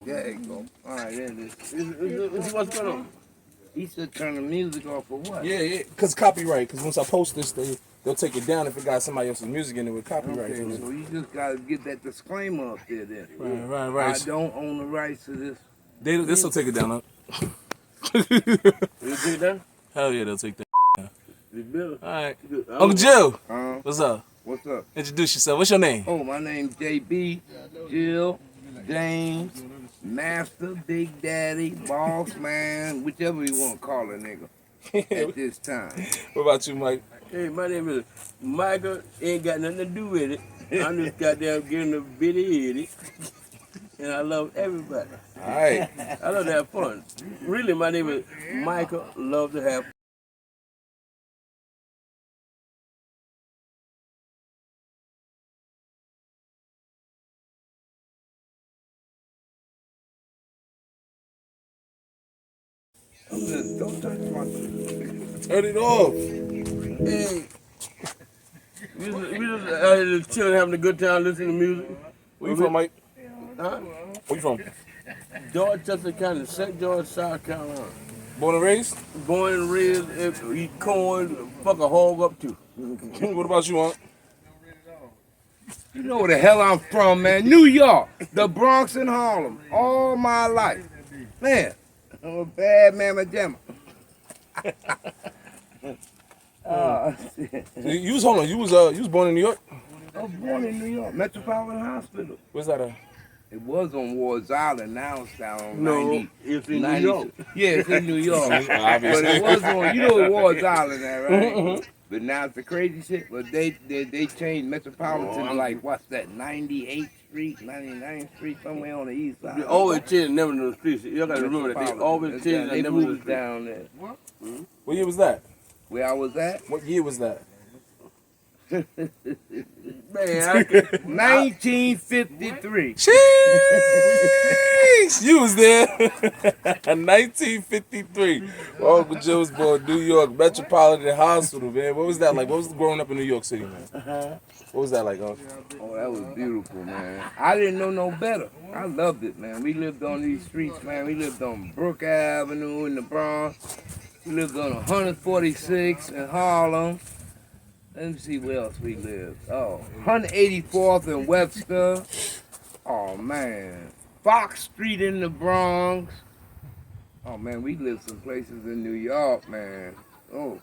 There you go. All right, there it is. What's going on? He said turn the music off for what? Yeah, because copyright. Because once I post this, they'll take it down if it got somebody else's music in it with copyright. Okay, so you just gotta get that disclaimer up there then. Right. I don't own the rights to this. This will take it down. Huh? You take it down? Hell yeah, they'll take that down. You better. All right. Uncle Jill, what's up? What's up? Introduce yourself. What's your name? Oh, my name's JB, Jill, James, Master, Big Daddy, Boss Man, whichever you want to call a nigga at this time. What about you, Mike? Hey, my name is Michael. Ain't got nothing to do with it. I'm just goddamn getting a bitty in it. And I love everybody. All right. I love to have fun. Really, my name is Michael. Love to have fun. Don't touch my Turn it off. Hey, we just chilling, having a good time, listening to music. Where you from, Mike? Huh? Where you from? Dorchester County, St. George, South Carolina. Born and raised? Born and raised, eat corn, fuck a hog up too. What about you, Aunt? You know where the hell I'm from, man. New York, the Bronx and Harlem, all my life. Man, I'm a bad mamma jamma. You was hold on. You was born in New York. I was born in New York, Metropolitan Hospital. Where's that at? It was on Wards Island, now it's down on No, 90. it's in 90. New York. Yeah, it's in New York. But Obviously. it was on, you know what Wards Island at, right? But now it's the crazy shit. But they changed Metropolitan to like, what's that, 98th Street, 99th Street, somewhere on the east side. They always change the name of the streets. You gotta remember that. They always change the They name of the moved streets. down there. What year was that? Where I was at? What year was that? Man, 1953. Sheesh! You was there. 1953. Well, Uncle Joe was born in New York, Metropolitan Hospital, man. What was that like? What was growing up in New York City, man? What was that like, Uncle? Oh, that was beautiful, man. I didn't know no better. I loved it, man. We lived on these streets, man. We lived on Brook Avenue in the Bronx. We lived on 146 in Harlem. Let me see where else we lived. Oh, 184th in Webster. Oh, man. Fox Street in the Bronx. Oh, man, we lived some places in New York, man. Oh.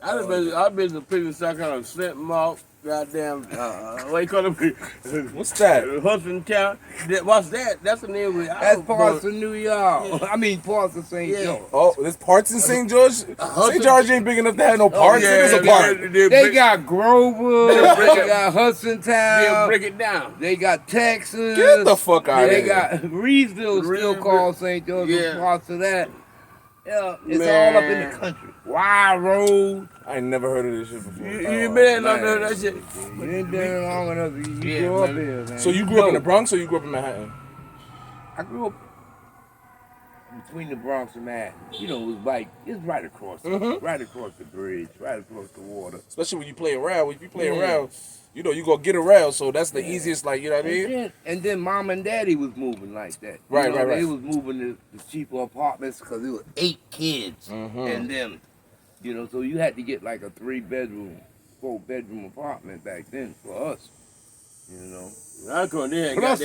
I've been to prison South Carolina, St. Mark, goddamn, what you call it? What's that? Hudson County. What's that? That's the name of it. That's parts of New York. I mean, parts of St. George. Oh, there's parts in St. George? St. George ain't big enough to have no parts. It is a part. They got Grover, they got Hudson Town, They'll break it down. they got Texas. Get the fuck out of They here. got Reedsville, still called St. George, Yeah. parts of that. Yeah, it's Man. all up in the country. Wild Road. I ain't never heard of this shit before. You been man. there, that shit. You ain't been there long enough. You Yeah, grew up man. here, man. So you grew up in the Bronx or you grew up in Manhattan? I grew up between the Bronx and Manhattan. You know, it was like, it's right across, right across the bridge, right across the water. Especially when you play around. If you play Yeah. around, you know, you gonna get around. So that's the easiest, like, you know what I mean? And then mom and daddy was moving like that. Right, You know, right. They was moving to cheaper apartments because there was 8 kids and them. You know, so you had to get like a 3-bedroom, 4-bedroom apartment back then for us. You know, I couldn't. They had plus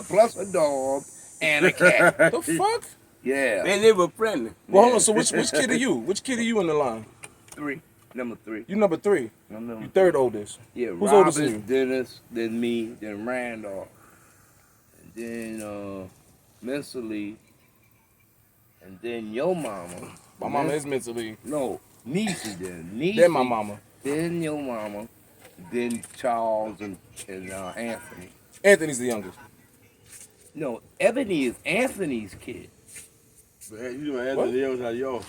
plus a dog and a cat. The fuck? Yeah, And they were friendly. Well, hold on. So which kid are you? Which kid are you in the line? 3, number 3. You number 3. I'm number You third oldest. Yeah, Who's Robert, oldest than you? Dennis, then me, then Randolph, and then Mentally, and then your mama. My mama is mentally. No, Niecy then. Niecy, Then my mama. Then your mama. Then Charles and Anthony. Anthony's the youngest. No, Ebony is Anthony's kid. Man, you know, Anthony Young's how yours.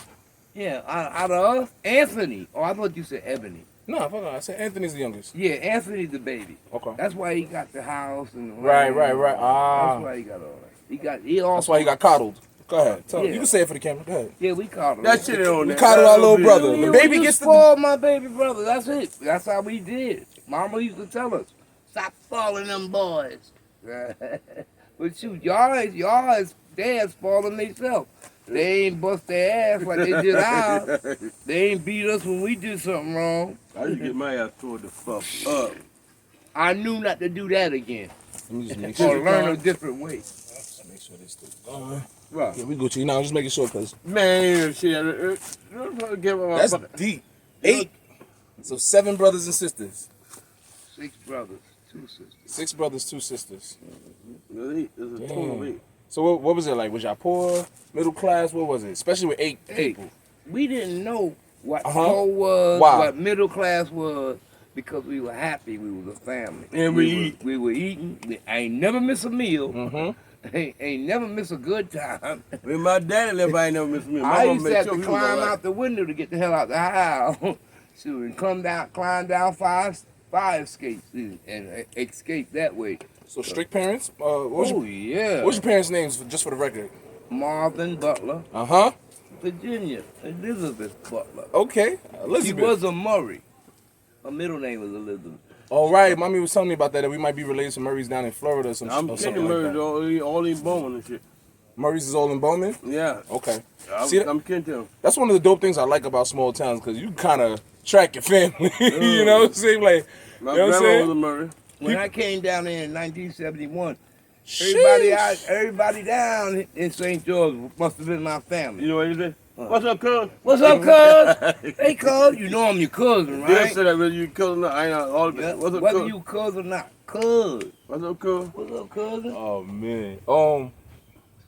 Yeah, out of us, Anthony. Oh, I thought you said Ebony. No, fuck on. I said Anthony's the youngest. Yeah, Anthony's the baby. Okay. That's why he got the house and the Right. That's Ah. why he got all that. He also. That's why he got coddled. Go ahead. Tell him. Yeah. You can say it for the camera. Go ahead. Yeah, we caught him. That shit on We there. coddled our little brother. You The baby you gets the. spoiled my baby brother. That's it. That's how we did. Mama used to tell us, stop spoiling them boys. But shoot, y'all is dads spoiling themselves. They ain't bust their ass like they did ours. They ain't beat us when we did something wrong. I used to get my ass tore the fuck up. I knew not to do that again. Let me just make Or sure. learn a different way. Just make sure they still going. Right. Yeah, we go to you now. Just making sure, cause Man, shit. Give my that's fucking- deep. 8. So 7 brothers and sisters. 6 brothers, 2 sisters. 6 brothers, 2 sisters. It's a total of 8. So what was it like? Was y'all poor, middle class? What was it? Especially with 8 people. We didn't know what Uh-huh. poor was, Why? what middle class was, because we were happy. We was a family. And we We were eating. I ain't never miss a meal. Mm-hmm. Ain't never miss a good time. When my daddy left, I ain't never missed me. I used to have to climb out the window to get the hell out the house. So and climb down fire escapes and escape that way. So strict parents. What was Oh your, yeah. what's your parents' names, just for the record? Marvin Butler, Uh-huh. Virginia, Elizabeth Butler. Okay. She Elizabeth. was a Murray. Her middle name was Elizabeth. All right. Mommy was telling me about that we might be related to Murray's down in Florida or some I'm or kidding, something like Murray, that. all in Bowman and shit. Murray's is all in Bowman? Yeah. Okay. See that? I'm kidding to him. That's one of the dope things I like about small towns, because you kind of track your family. You know what I'm saying? Like, My you know what I'm grandma saying? was a Murray. When I came down there in 1971, Sheesh. everybody down in St. George must have been my family. You know what he said? What's up, cuz? What's up, cuz? Hey, cuz, you know I'm your cousin, They right? said that whether you cuz or not. I ain't all Yeah, What's up, whether cuz? you cuz or not, cuz. What's up, cuz? What's up, cousin? Oh, man.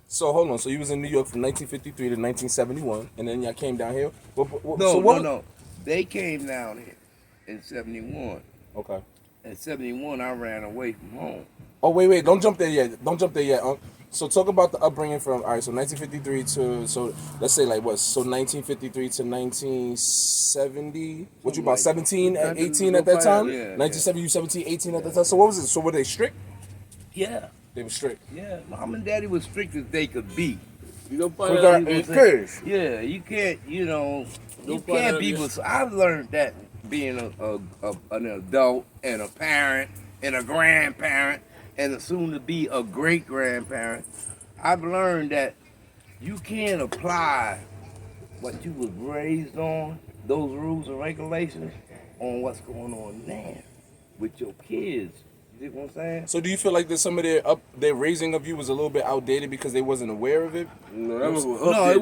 So, hold on. So, you was in New York from 1953 to 1971, and then y'all came down here? No. They came down here in 71. Okay. In 71, I ran away from home. Oh, wait. Don't jump there yet. So talk about the upbringing from, all right, so 1953 to, so let's say like what? So 1953 to 1970? What you about, 17, 18 at that time? Yeah, 1970, you 17, 18 at that time? So what was it? So were they strict? Yeah, They were strict. yeah. Mom and daddy was strict as they could be. You don't find Because out. they're encouraged. Yeah, you can't, you Don't can't find be out with. I've learned that being an adult and a parent and a grandparent and soon to be a great grandparent. I've learned that you can't apply what you was raised on, those rules and regulations, on what's going on now with your kids. You see what I'm saying? So do you feel like that some of their raising of you was a little bit outdated because they wasn't aware of it? No, that was No, it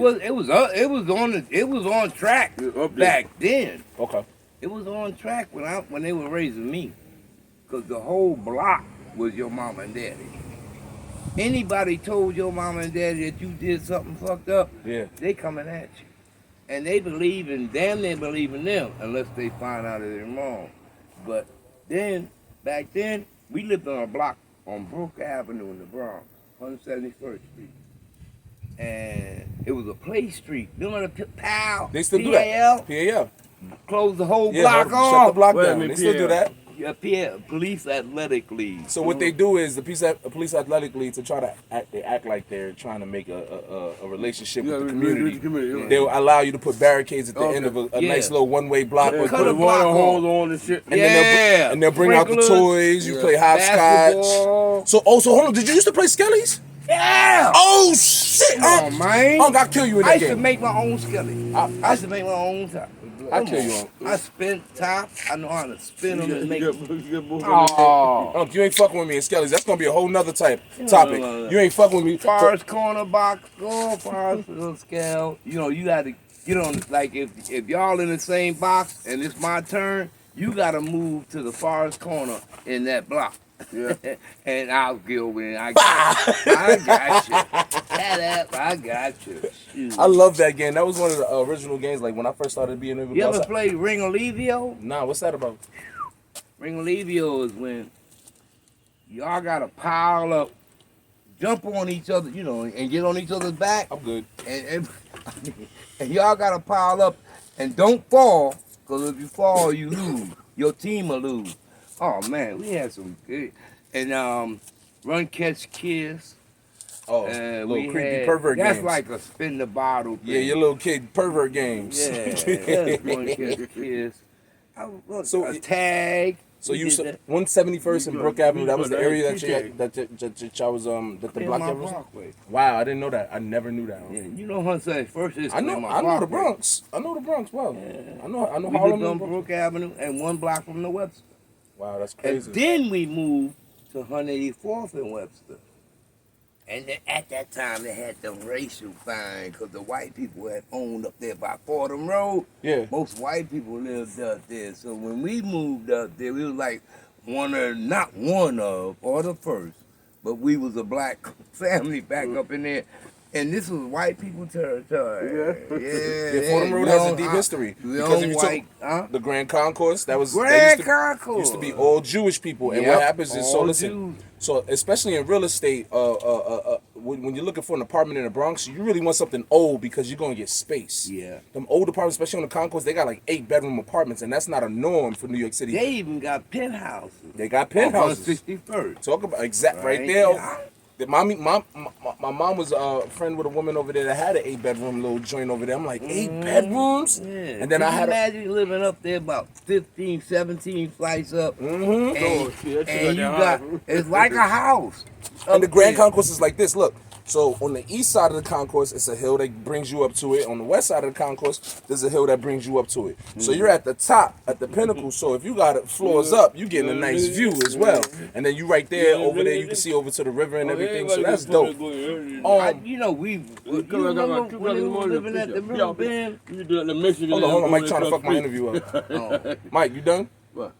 was on track back then. Okay. It was on track when they were raising me, cause the whole block was your mama and daddy. Anybody told your mama and daddy that you did something fucked up, Yeah. they coming at you, and they believe in them unless they find out that they're wrong. But then back then we lived on a block on Brook Avenue in the Bronx, 171st Street, and it was a play street. Remember the PAL? They still do PAL? that. PAL. Closed the whole Yeah, block shut off. the block Wait a down. minute, They still do PAL. that. Yeah, Police Athletic League. So what they do is the police athletic league, to try to act like they're trying to make a relationship with the community. They'll allow you to put barricades at the end of a Yeah. nice little one-way block. Yeah, or cut put a the block water off. hose on and shit. And Yeah. then they'll bring out the Sprinklers. toys. You Yeah. play hopscotch. Basketball. So hold on. Did you used to play Skellies? Yeah. Oh shit! Come on, man. I'll kill you in I that used to game. make my own skillet. I used to make my own top. I'll kill you on. I spin tops. I know how to spin them and make. Oh, if you ain't fucking with me in Skellies, that's gonna be a whole nother topic. You ain't fucking with me. Forest corner box score, forest little scale. You got to get on. Like if y'all in the same box and it's my turn, you got to move to the forest corner in that block. Yeah. And I'll go in. I got you. I got you. Shoot. I love that game. That was one of the original games. Like when I first started being able to You go ever outside. played Ring Olivio? Nah, what's that about? Ring Olivio is when y'all got to pile up, jump on each other, and get on each other's back. I'm good. And y'all got to pile up and don't fall, because if you fall, you lose. Your team will lose. Oh, man, we had some good. And Run, Catch, Kiss. Oh, little creepy pervert that's games. Like a spin the bottle thing. Yeah, your little kid pervert games. Yeah, that's Run, Catch, Kiss. So a tag. So We you did that. 171st and We Brook go- Avenue. we That go was the down area to that you had, that y'all was that the In block my that was. Parkway. Wow, I didn't know that. I never knew that. Yeah, you know Huntsville first is I know in my the Parkway. Bronx. I know the Bronx well. Yeah. I know We Harlem lived on and Bronx. Brook Avenue and one block from the Webster. Wow, that's And crazy. then we moved to 184th and Webster. And then at that time, they had them racial fines because the white people had owned up there by Fordham Road. Yeah. Most white people lived up there. So when we moved up there, we was like not one of, or the first, but we was a black family back up in there. And this was white people territory. Yeah. Fordham Road has a deep history. Because if you white, took the Grand Concourse, that Grand Concourse used to be all Jewish people. And Yep, what happens is, so all listen, Jews. so especially in real estate, when you're looking for an apartment in the Bronx, you really want something old because you're gonna get space. Yeah. Them old apartments, especially on the Concourse, they got like 8-bedroom apartments, and that's not a norm for New York City. They even got penthouses. They got penthouses. 161st. Talk about right Right. there. Yeah. My mom was a friend with a woman over there that had an 8-bedroom little joint over there. I'm like, 8 bedrooms? Yeah. And then Can I you had imagine living up there about 15, 17 flights up. Mm-hmm. Oh, shit, that shit And you like got, that it's like a house. And the up Grand there. Concourse is like this. Look, so on the east side of the Concourse, it's a hill that brings you up to it. On the west side of the Concourse, there's a hill that brings you up to it. So you're at the top, at the pinnacle. So if you got it floors up, you getting a nice view as well. And then you right there, over there, you can see over to the river and everything. So that's dope. You know, you remember when we were living at the river bend? Hold on, Mike trying to fuck my interview up. Oh, Mike, you done? What?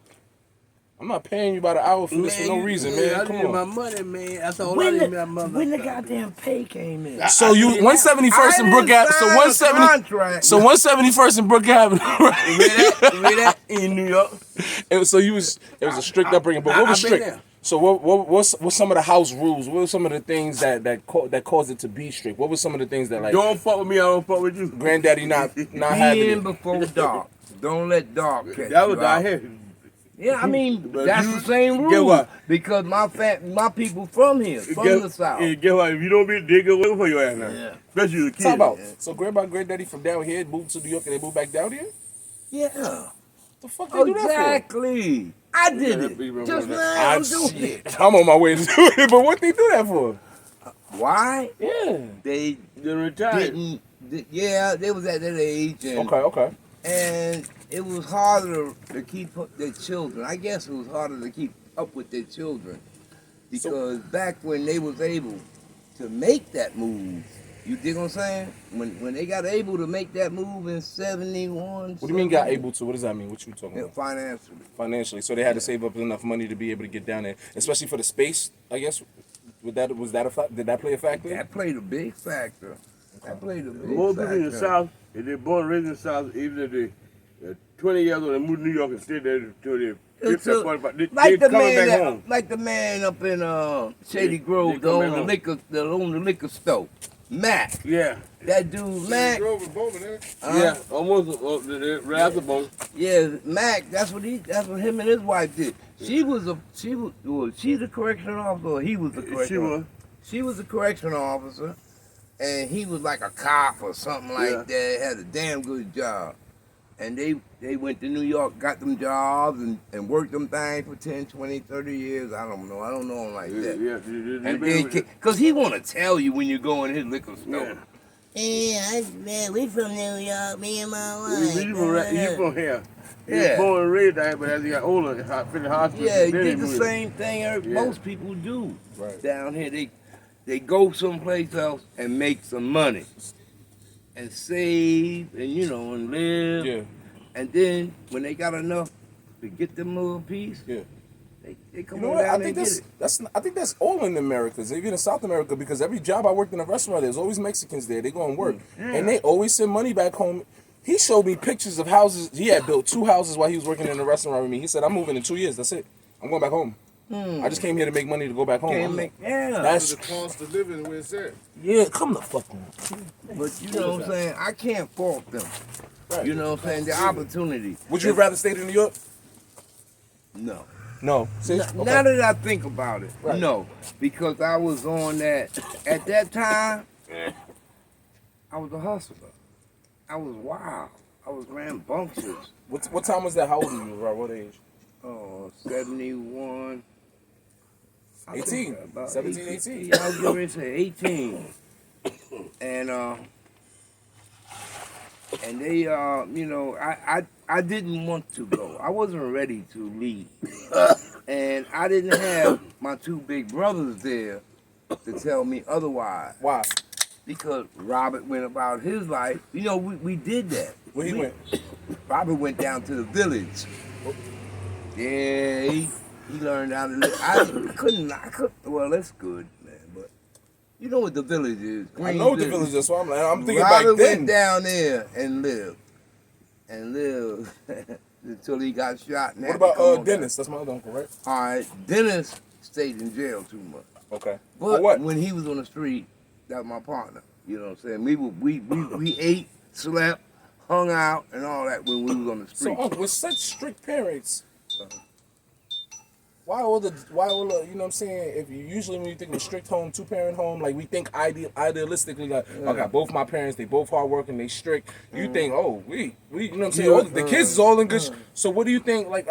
I'm not paying you by the hour for this for no reason, man. I Come need my on. money, man. That's all I when, need. My mother. when the goddamn pay came in. So you 171st and Brook Avenue. So 170. So 171st and Brook Avenue. Right? You read that in New York? So it was a strict upbringing. But what was I've been strict? there. So what's some of the house rules? What were some of the things that caused it to be strict? What were some of the things that like Don't fuck with me. I don't fuck with you. granddaddy not having In it? before dark. Don't let dark catch That was you out out. here. Yeah, I mean, But that's you- the same get rule. what? Because my people from here, from the South. Get what? If you don't be digging, wait for your ass now. Yeah. Especially the kids. Talk about. So granddaddy from down here moved to New York and they moved back down here? Yeah. The fuck they do that for? Exactly. I did Yeah, it. people Just remember now I'm doing it. I'm on my way to do it, but what they do that for? Why? Yeah. They They retired. didn't. Yeah, they was at that age, and, Okay. and it was harder to keep up their children. I guess it was harder to keep up with their children because back when they was able to make that move, you dig what I'm saying? When they got able to make that move in '71. What do you mean got able to? What does that mean? What you talking about? Financially. Financially. So they had to save up enough money to be able to get down there, especially for the space, I guess. Did that play a factor? That played a big factor. That played a big Most factor. people in the South, if they're born and raised in the South, even if they're 20 years old and move to New York and stay there until they're 50 It's a- or 45, they Like the coming man, back home. like the man up in Shady They Grove, come that own back the home. liquor store, Mac. Yeah. That dude, Mac. Yeah, almost right after both. Yeah, Mac. That's what him and his wife did. She's the correctional officer. Or he was the She correctional. was. She was a correctional officer, and he was like a cop or something like Yeah. that. Had a damn good job, and they went to New York, got them jobs, and worked them things for 10, 20, 30 years. I don't know him like that. Yeah. And then, because he want to tell you when you go in his liquor store. Yeah. Man, we from New York, me and my wife. You from here. He was Yeah. born and raised there, but as he got older, he finished hospital. Yeah, he then did the moved. same thing Yeah. most people do Right. down here. They go someplace else and make some money and save and and live. Yeah. And then when they got enough to get them little piece, Yeah. they come You know on what? down I think and get that's it. I think that's all in Americas, even in South America, because every job I worked in a restaurant, there's always Mexicans there. They go and work, and they always send money back home. He showed me pictures of houses. He had built 2 houses while he was working in the restaurant with me. He said, "I'm moving in 2 years. That's it. I'm going back home. I just came here to make money to go back home." Can't I'm make, like, yeah. that's The cost of living where it's at. yeah. Come the fuck on. But you know what I'm saying? I can't fault them. Right. You know what I'm saying? The opportunity. Would you have rather stayed in New York? No. No. See? Now Okay. that I think about it, Right. no, because I was on that. At that time, I was a hustler. I was wild. I was rambunctious. What time was that? How old were you? Around what age? 71. 18. About 17, 18. Yeah, I was going to say 18. And they, you know, I didn't want to go. I wasn't ready to leave. And I didn't have my two big brothers there to tell me otherwise. Why? Because Robert went about his life. You know, we did that. Where he went? Robert went down to the village. Yeah, he learned how to live. I couldn't, well, that's good, man. But you know what the village is. I know the village is, so I'm thinking Robert back then. went down there and lived. Until he got shot. And What had to come about on Dennis? That's my other uncle, right? down. All right, Dennis stayed in jail too much. Okay. For But what? when he was on the street, that was my partner. You know what I'm saying? We ate, slept, hung out, and all that when we was on the So, street. Uncle, with such strict parents, why all the, you know what I'm saying? If you usually when you think of a strict home, 2-parent home, like we think idealistically, like I got both my parents, they both hardworking, they strict. You think, oh, we, you know what I'm saying? All, the kids is all in good. So what do you think, like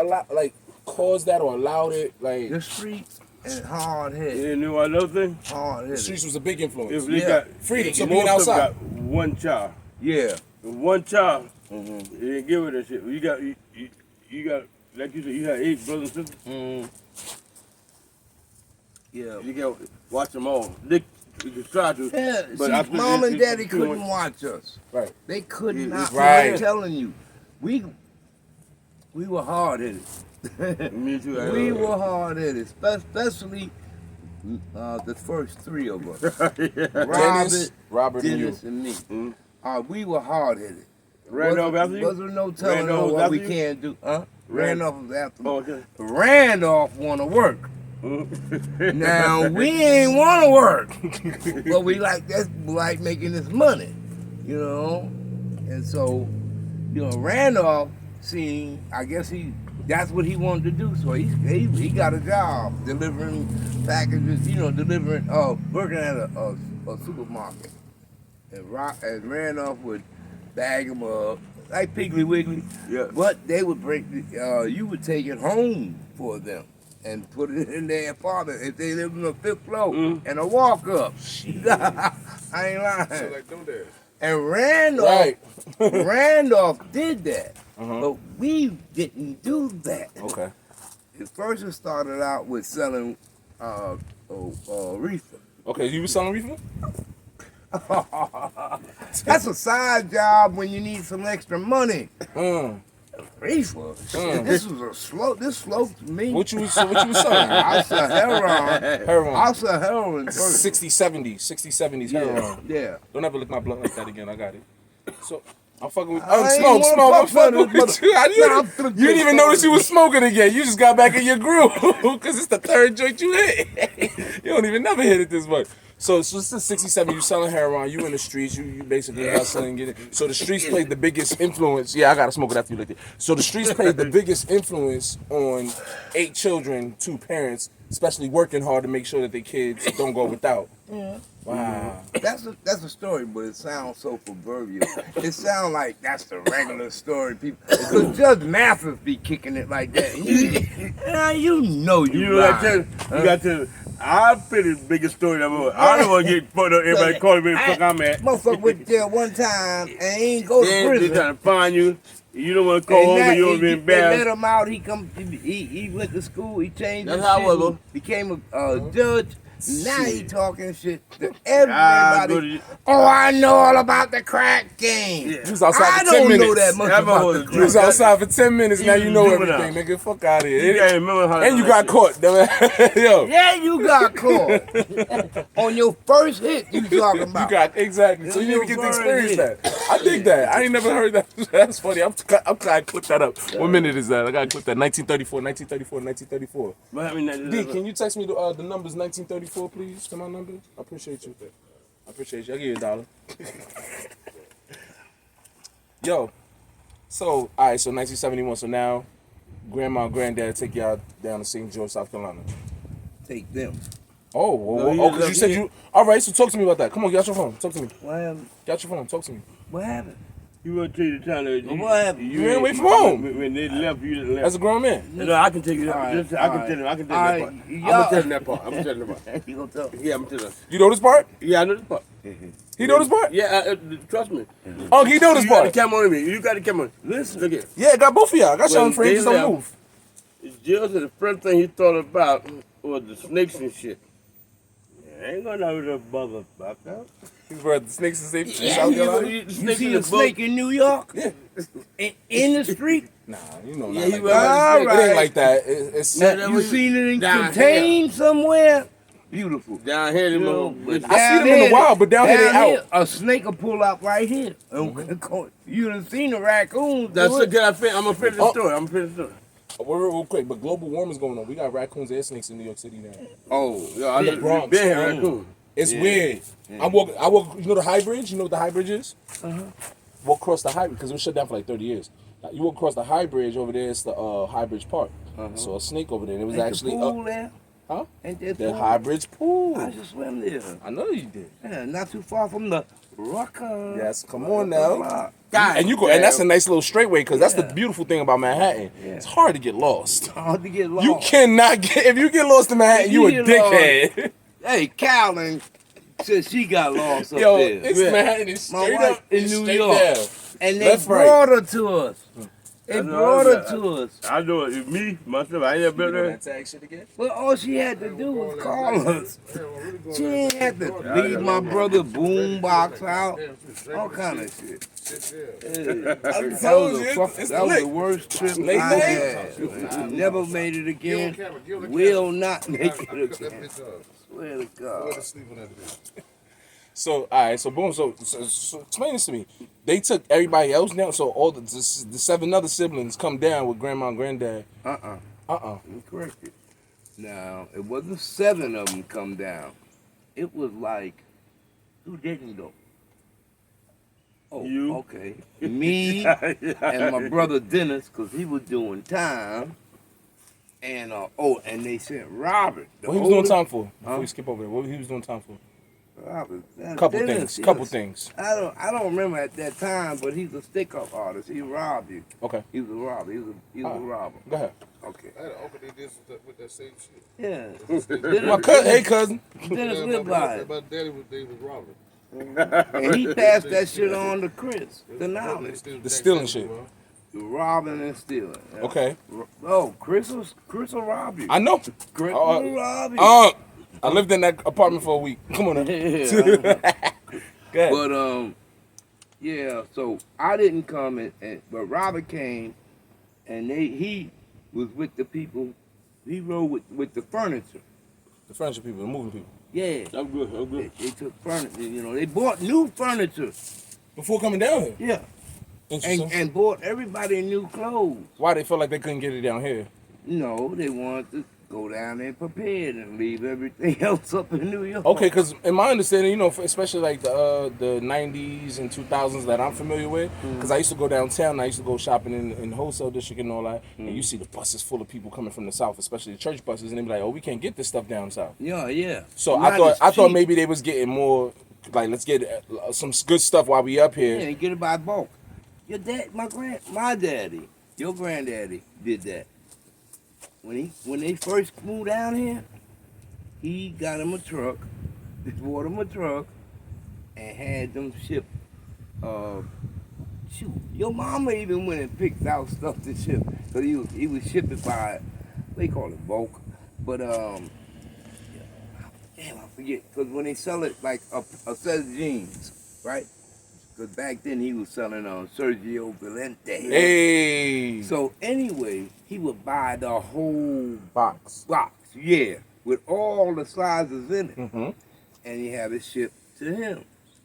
caused that or allowed it? Like The streets and hard headed. You know another thing? Hard the headed. streets was a big influence. If they Yeah. got Freedom, so most being of them outside. got one child. Yeah. With one child, you didn't give her that shit. You got, like you said, you had 8 brothers and sisters. Yeah. You got to watch them all. You could try to. Yeah, But see, I think mom and it's daddy too much. couldn't watch us. Right. They could Yeah, not. right. I'm telling you, we were hard headed. Me too. I We know. were hard headed, especially the first 3 of us. Dennis, Robert, and you. Dennis, and me. We were hard headed. Randolph after you? Wasn't no telling Randolph on was what after we you? can't do. Randolph was after me. Oh, okay. Randolph want to work. Now we ain't want to work, but we like making this money, you know. And so, you know, Randolph seen. I guess that's what he wanted to do. So he got a job delivering packages, you know, working at a supermarket. And Randolph would bag them up like Piggly Wiggly. Yeah. But they would you would take it home for them and put it in their apartment if they lived on the 5th floor and a walk up. I ain't lying. So like them there. And Randolph, Right. Randolph did that, Uh-huh. but we didn't do that. Okay. At first, it started out with selling reefer. Okay, you was selling reefer? That's a side job when you need some extra money. Reefer. This sloped me. What you was selling? I sell heroin. Heroin. I sell heroin first. 60, 70s heroin. Yeah. Don't ever lick my blunt like that again. I got it. So I'm fucking with. I ain't Smoke. wanna I'm fuck fucking with with you. Nah, I'm finna You didn't even notice you was smoking again. You just got back in your groove because it's the 3rd joint you hit. You don't even never hit it this much. So it's the 67. You selling heroin. You in the streets. You basically hustling. Getting. So the streets played the biggest influence. Yeah, I gotta smoke it after you lick it. So the streets played the biggest influence on 8 children, 2 parents, especially working hard to make sure that their kids don't go without. Wow. That's a story, but it sounds so proverbial. It sounds like that's the regular story. People, because Judge Mathis be kicking it like that. You know You lying. got to. I feel the biggest story ever. I don't want to get fucked up. Everybody calling me the fuck I'm at. Motherfucker went to jail one time and ain't go to Then they prison. trying to find you. You don't want to call home and you don't be They let embarrassed. him out. He went to school. He changed That's his how shit, I was, bro. became a judge. Now he talking shit to Ah, everybody. good. Oh, I know all about the crack game. Yeah. You was outside I for 10 don't minutes. know that much That about motherfucker the was You was crack. outside for 10 minutes. Now you know You everything, juvenile. nigga. Fuck out of You here. can't remember how. And you got caught. Yo. Yeah, you got caught. On your first hit, you talking about. You got exactly. So you didn't get to experience that. I dig that. I ain't never heard that. That's funny. I'm trying to clip that up. What minute is that? I gotta clip that. 1934. What happened? D, can you text me the numbers 1934, please? To my number. I appreciate you. I appreciate you. I'll give you $1. Yo. So, all right. So 1971. So now, grandma and granddad take y'all down to St. George, South Carolina. Take them. Oh, well, No, he because you left said me. you. All right, so talk to me about that. Come on, get out your phone. Talk to me. What happened? Get out your phone. Talk to me. What happened? You want to tell you the time that Well, what happened? You ran away from home. When they left, you left. As a grown man. No, I can tell you that. All right, I can tell him. I can tell all you that right, part. I'm y'all- gonna tell him that part. I'm gonna tell him that part. You gonna tell? Yeah, I'm telling him. You know this part? Yeah, I know this part. He know this part? Yeah, trust me. Oh, he know this You got the part. camera on me. You got the camera on. Listen, look here. Yeah, I got both of y'all. I got y'all When in frame. they Just don't left- move. Jill said the first thing he thought about was the snakes and shit. I ain't gonna know the motherfucker. He brought the snakes and safety. Yeah, South you Carolina? You see a snake in New York? Yeah. In the street? Nah, you know Yeah, not he like was- that. All It ain't right. like that. It's Nah, that You was- seen it in down contained somewhere? Beautiful. Down here, them You know, little but bitches. I see them in the wild, but down here they out. a snake will pull up right here. You done seen the raccoons. That's do a it. good. I'm gonna finish the Oh. story. I'm gonna finish the story. Real quick, but global warming's going on. We got raccoons and snakes in New York City now. Oh, yeah, I In the know. Bronx. Been here, Mm. raccoon. It's weird. I walk, you know the High Bridge? You know what the High Bridge is? Walk across the High Bridge, because it was shut down for like 30 years. You walk across the High Bridge over there, it's the High Bridge Park. So a snake over there. And it was Ain't actually the pool there? huh? Ain't there The pool? High Bridge pool. I just swim there. I know you did. Yeah, not too far from the Rucker. Yes, come on now. Block. And you go, and that's a nice little straightway, because that's the Yeah. beautiful thing about Manhattan. Yeah. It's hard to get lost. Hard to get lost. You cannot get, if you get lost in Manhattan, you a You get lost. dickhead. Hey, Calvin said she got lost up Yo, there. it's Manhattan is My straight wife up in it's New straight York. down. And they Left, right. brought her to us. They I know brought her that. to us. I know it. Me, myself, I ain't never been there. tag shit again? Well, all she had to do was call us. She ain't had to leave my brother boombox out. All kind of shit. That was told the you, fuck- it's that was lit. the worst trip Late I night. had. Never made it again. Will not make it again. Swear to God. So, all right, so boom, so explain this to me. They took everybody else down, so all the 7 other siblings come down with grandma and granddad. You corrected. Now, it wasn't 7 of them come down. It was like, who didn't go? Oh, You. okay. Me and my brother Dennis, because he was doing time. And, and they sent Robert. the What he was doing older- time for? Before Huh? we skip over there, what he was doing time for? Robert. Couple Dennis, things, couple yes. things. I don't remember at that time, but he's a stick-up artist. He robbed you. Okay, He was a robber. He was a robber. go ahead. Okay. I had an uncle that did with that same shit. Yeah. My cousin, hey cousin. Dennis Yeah, lived my by it. daddy was robbing. And he passed that shit on to Chris, the knowledge. The stealing shit. Robbing and stealing. Yeah. Okay, Oh, Chris will rob you. I know. Chris Uh, will rob you. I lived in that apartment for a week. Come on, now. Yeah. Go ahead. But yeah. So I didn't come, but Robert came, and he was with the people. He rode with the furniture. The furniture people, the moving people. Yeah. I'm good. I'm good. They took furniture. You know, they bought new furniture. Before coming down here. Yeah. Interesting. And bought everybody new clothes. Why they felt like they couldn't get it down here? No, they wanted to go down there prepared and leave everything else up in New York. Okay, because in my understanding, you know, especially like the 90s and 2000s that I'm familiar with, because I used to go downtown, and I used to go shopping in the wholesale district and all that, and you see the buses full of people coming from the south, especially the church buses, and they be like, oh, we can't get this stuff down south. Yeah. So Not I as thought cheap. maybe they was getting more, like, let's get some good stuff while we up here. Yeah, and get it by bulk. Your dad, my daddy, your granddaddy did that. When they first moved down here, he got him a truck, bought him a truck, and had them ship. Shoot, your mama even went and picked out stuff to ship, cause he was shipping by, they call it bulk, but damn, I forget, cause when they sell it like a set of jeans, right? Cause back then he was selling on Sergio Valente. Hey, So anyway, he would buy the whole box. box, yeah, with all the sizes in it, Mm-hmm. and he had it shipped to him.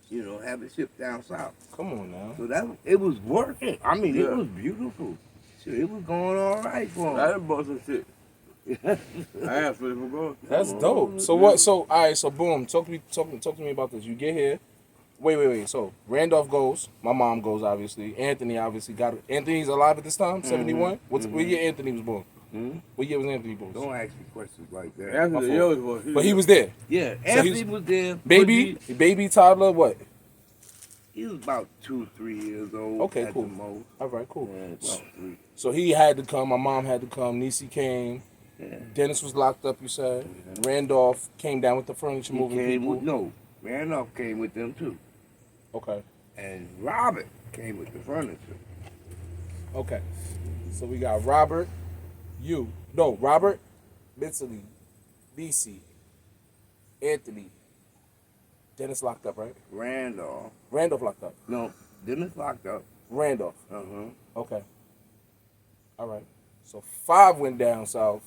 You know, have it shipped down south. Come on now. So it was working. I mean, Yeah. it was beautiful. Shit, it was going all right for I him. done bought some shit. I asked for it for going. That's dope. So what? So all right. So boom. Talk to me about this. You get here. Wait. So Randolph goes. My mom goes. Obviously. Anthony obviously got it. Anthony's alive at this time. 71. What year Anthony was born? Mhm. What year was Anthony born? Don't ask me questions like that. After My the fault. yours was. But he was there. Yeah, So Anthony he's- was there. Baby, toddler, what? He was about 2, 3 years old. Okay, at cool. The most. All right, cool. Yeah, about 3. So he had to come. My mom had to come. Niecy came. Yeah. Dennis was locked up. You said. Randolph came down with the furniture He moving came people. with, no, Randolph came with them too. Okay. And Robert came with the furniture. Okay. So we got Robert, Robert, Bitsley, DC, Anthony, Dennis locked up, right? Randolph. Randolph locked up. No, Dennis locked up. Randolph. Uh-huh. Okay. All right. So 5 went down south.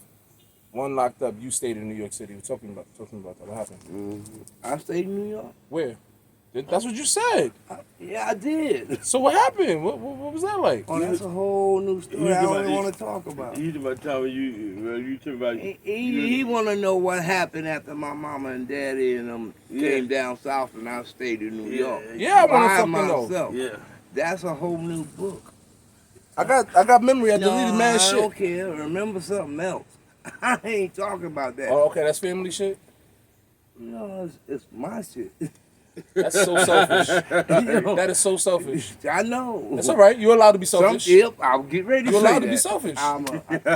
1 locked up. You stayed in New York City. We're talking about that. What happened? Mm-hmm. I stayed in New York. Where? That's what you said. Yeah, I did. So what happened? What was that like? Oh, that's a whole new story. I don't want to talk about. You about time when you talk about He want to know what happened after my mama and daddy and them came down south and I stayed in New York. Yeah, I want to By fucking know. myself. Yeah. That's a whole new book. I got memory. I deleted mad I shit. don't care. Remember something else. I ain't talking about that. Oh, okay, that's family shit. No, it's my shit. That's so selfish. You know, That is so selfish. I know. That's all right. You're allowed to be selfish. I'll get ready to You're say allowed to that. be selfish.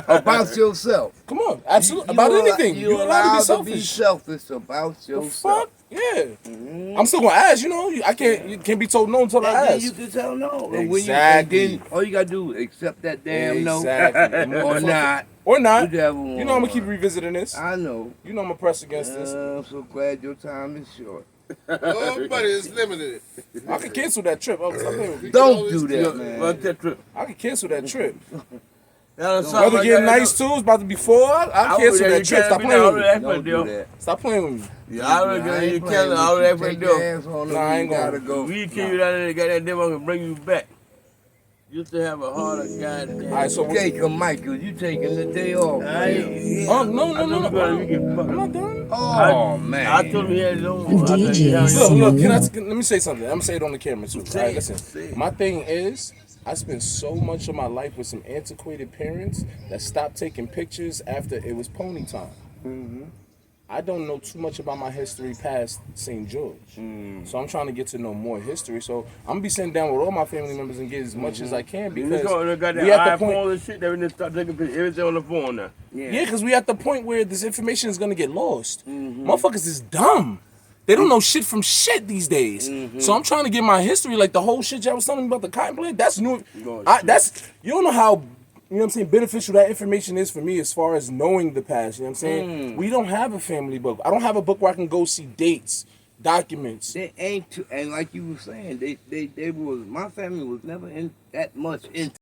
About yourself. Come on, absolutely. About anything. You're allowed to be selfish. selfish about The yourself. fuck? Yeah. I'm still gonna ask. You know, I can't. You can't be told no until I And then ask. you can tell no. And Exactly. and then all you gotta do is accept that damn Exactly. no. Or not. Or not. Whichever You know I'm gonna keep one. revisiting this. I know. You know I'm gonna press against this. I'm so glad your time is short. Oh, buddy, it's limited. I can cancel that trip. Stop playing with me. Don't do that, man. What's that trip? I can cancel that trip. Weather Weather getting nice too. It's about to be 4. I'll cancel that trip. Stop playing with me. Don't do that. Stop playing with me. Yeah, I already got you calendar. I already for Take the your door. ass on Nah, I ain't gotta gonna. go. We kill you down there, got that demo and bring you back. You used to have a harder goddamn. All right, so Okay, Michael, you taking the day off. man. Oh no. We get I'm fucked. not done. Oh, man. I told him he had his own. I thought he had his Look, own. let me say something. I'm gonna say it on the camera too. All right, listen. My thing is, I spent so much of my life with some antiquated parents that stopped taking pictures after it was pony time. Mm-hmm. I don't know too much about my history past St. George. So I'm trying to get to know more history. So I'm gonna be sitting down with all my family members and get as much as I can They because got we at that the point. iPhone and shit. They just start taking pictures. Everything on the phone now. Yeah, because we at the point where this information is gonna get lost. Motherfuckers is dumb. They don't know shit from shit these days. So I'm trying to get my history, like the whole shit y'all was telling me about the cotton plant. That's new. You don't know how, you know what I'm saying, beneficial that information is for me as far as knowing the past. You know what I'm saying? We don't have a family book. I don't have a book where I can go see dates, documents. They ain't too, and like you were saying, they was, my family was never in that much into